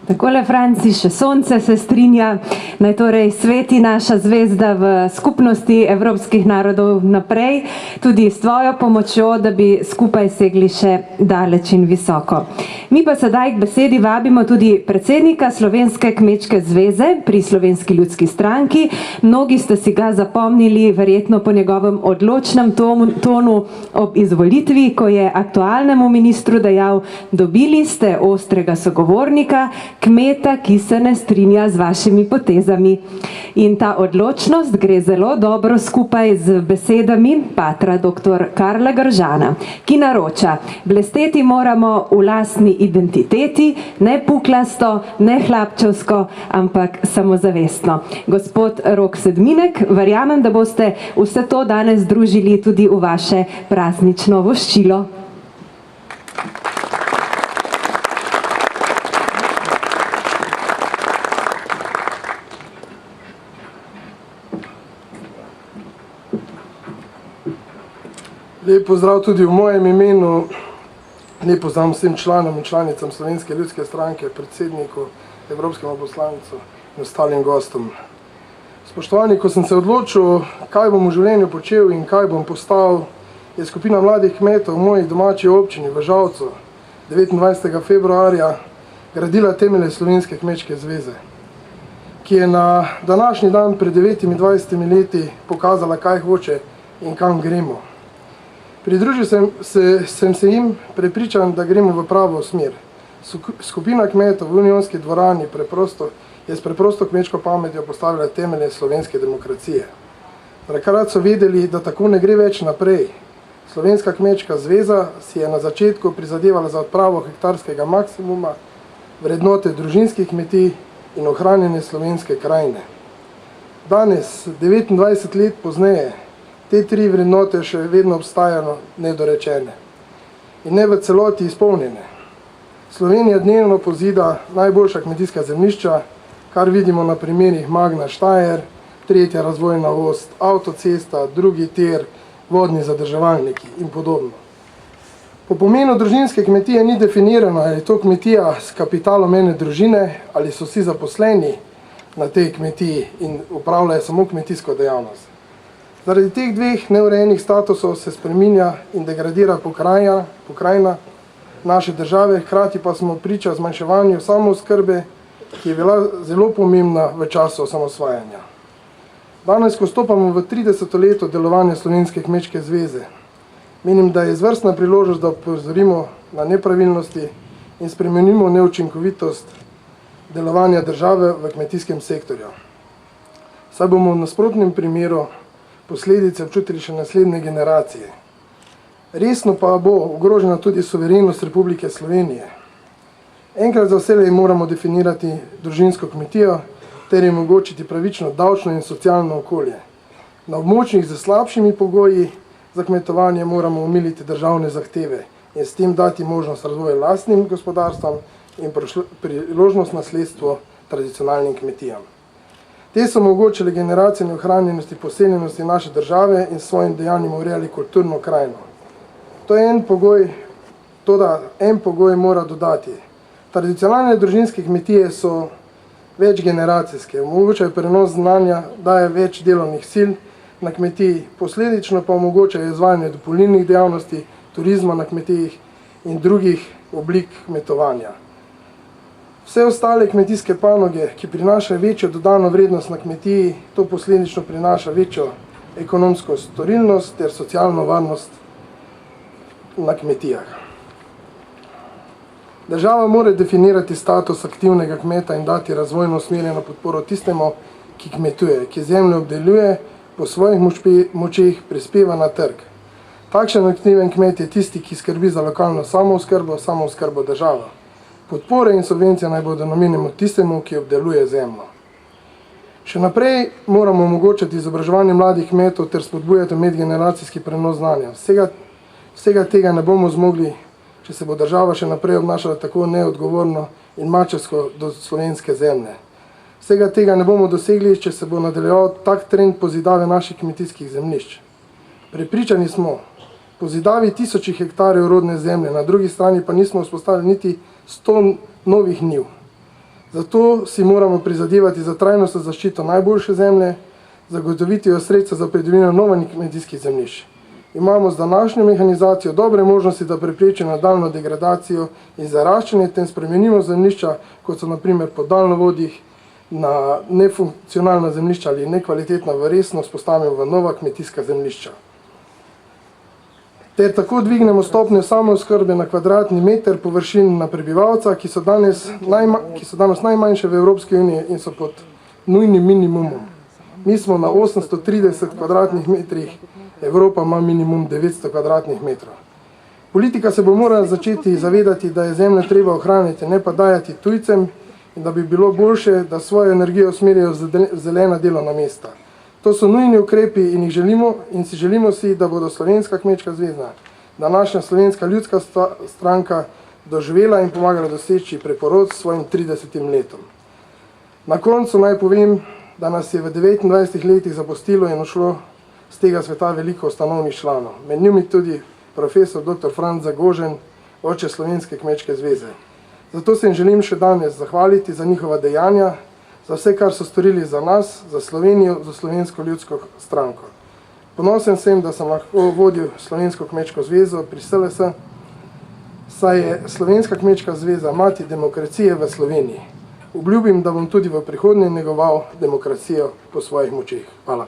Takole, Franci, še sonce se strinja, naj torej sveti naša zvezda v skupnosti evropskih narodov naprej, tudi s tvojo pomočjo, da bi skupaj segli še daleč in visoko. Mi pa sedaj k besedi vabimo tudi predsednika Slovenske kmečke zveze pri Slovenski ljudski stranki. Mnogi ste si ga zapomnili verjetno po njegovem odločnem tonu ob izvolitvi, ko je aktualnemu ministru dejal: dobili ste ostrega sogovornika, kmeta, ki se ne strinja z vašimi potezami. In ta odločnost gre zelo dobro skupaj z besedami patra dr. Karla Gržana, ki naroča: blesteti moramo v lastni identiteti, ne puklasto, ne hlapčevsko, ampak samozavestno. Gospod Rok Sedminek, verjamem, da boste vse to danes združili tudi v vaše praznično voščilo. Lep pozdrav tudi v mojem imenu, lep pozdrav vsem članom in članicam Slovenske ljudske stranke, predsedniku, evropskemu poslancu in ostalim gostom. Spoštovani, ko sem se odločil, kaj bom v življenju počel in kaj bom postal, je skupina mladih kmetov v moji domači občini v Žalcu 29. februarja gradila temelje Slovenske kmečke zveze, ki je na današnji dan pred 29 leti pokazala, kaj hoče in kam gremo. Pridružil sem se jim prepričan, da gremo v pravo smer. Skupina kmetov v Unionski dvorani je s preprosto kmečko pametjo postavila temelje slovenske demokracije. Takrat so vedeli, da tako ne gre več naprej. Slovenska kmečka zveza si je na začetku prizadevala za odpravo hektarskega maksimuma, vrednote družinskih kmetij in ohranjanje slovenske krajine. Danes, 29 let pozneje, te tri vrednote še vedno obstajajo nedorečene in ne v celoti izpolnjene. Slovenija dnevno pozida najboljša kmetijska zemljišča, kar vidimo na primerih Magna Steyr, tretja razvojna os, avtocesta, drugi tir, vodni zadrževalniki in podobno. Po pomenu družinske kmetije ni definirano, ali je to kmetija s kapitalom ene družine ali so vsi zaposleni na tej kmetiji in upravljajo samo kmetijsko dejavnost. Zaradi teh dveh neurejenih statusov se spreminja in degradira pokrajina naše države, hkrati pa smo priča zmanjševanju samooskrbe, ki je bila zelo pomembna v času osamosvajanja. Danes, ko stopamo v 30. leto delovanja Slovenske kmečke zveze, menim, da je izvrstna priložnost, da opozorimo na nepravilnosti in spremenimo neučinkovitost delovanja države v kmetijskem sektorju. Saj bomo v nasprotnem primeru posledice občutili še naslednje generacije. Resno pa bo ogrožena tudi suverenost Republike Slovenije. Enkrat za vselej moramo definirati družinsko kmetijo ter jim omogočiti pravično davčno in socialno okolje. Na območjih z slabšimi pogoji za kmetovanje moramo omiliti državne zahteve in s tem dati možnost razvoja lastnim gospodarstvom in priložnost nasledstvo tradicionalnim kmetijam. Te so omogočili generacijne ohranjenosti poseljenosti naše države in s svojim dejanjem urejali kulturno krajino. To je en pogoj mora dodati. Tradicionalne družinske kmetije so večgeneracijske, omogočajo prenos znanja, daje več delovnih sil na kmetiji, posledično pa omogočajo izvajanje dopolnilnih dejavnosti, turizma na kmetijih in drugih oblik kmetovanja. Vse ostale kmetijske panoge, ki prinašajo večjo dodano vrednost na kmetiji, to posledično prinaša večjo ekonomsko storilnost ter socialno varnost na kmetijah. Država mora definirati status aktivnega kmeta in dati razvojno usmerjeno podporo tistemu, ki kmetuje, ki zemljo obdeluje, po svojih močeh prispeva na trg. Takšen aktiven kmet je tisti, ki skrbi za lokalno samooskrbo država. Podpore in subvencije naj bodo namenjene tistemu, ki obdeluje zemljo. Še naprej moramo omogočati izobraževanje mladih kmetov ter spodbujati medgeneracijski prenos znanja. Vsega tega ne bomo zmogli, če se bo država še naprej obnašala tako neodgovorno in mačevsko do slovenske zemlje. Vsega tega ne bomo dosegli, če se bo nadaljeval tak trend pozidave naših kmetijskih zemljišč. Prepričani smo, pozidavi tisočih hektarjev rodne zemlje, na drugi strani pa nismo vzpostavili niti 100 novih njiv. Zato si moramo prizadevati za trajnostno zaščito najboljše zemlje, zagotoviti jo sredstva za pridobivanje novih kmetijskih zemljišč. Imamo z današnjo mehanizacijo dobre možnosti, da preprečimo nadaljnjo degradacijo in zaraščanje, tem spremenimo zemljišča, kot so na primer po daljnovodih, na nefunkcionalna zemljišča ali nekvalitetna v resno vzpostavimo v nova kmetijska zemljišča. Ter tako dvignemo stopnjo samooskrbe na kvadratni meter površin na prebivalca, ki so danes najmanjše v Evropski uniji in so pod nujnim minimumom. Mi smo na 830 kvadratnih metrih, Evropa ima minimum 900 kvadratnih metrov. Politika se bo morala začeti zavedati, da je zemljo treba ohraniti, ne pa dajati tujcem, in da bi bilo boljše, da svojo energijo usmerijo v zelena delovna mesta. To so nujni ukrepi in si želimo, da bodo Slovenska kmečka zveza, današnja Slovenska ljudska stranka, doživela in pomagala doseči preporod s svojim 30. letom. Na koncu naj povem, da nas je v 29 letih zapustilo in odšlo z tega sveta veliko ustanovnih članov. Med njimi tudi profesor dr. Franc Zagožen, oče Slovenske kmečke zveze. Zato se jim želim še danes zahvaliti za njihova dejanja, za vse, kar so storili za nas, za Slovenijo, za Slovensko ljudsko stranko. Ponosen sem, da sem lahko vodil Slovensko kmečko zvezo pri SLS, saj je Slovenska kmečka zveza mati demokracije v Sloveniji. Obljubim, da bom tudi v prihodnje negoval demokracijo po svojih močeh. Hvala.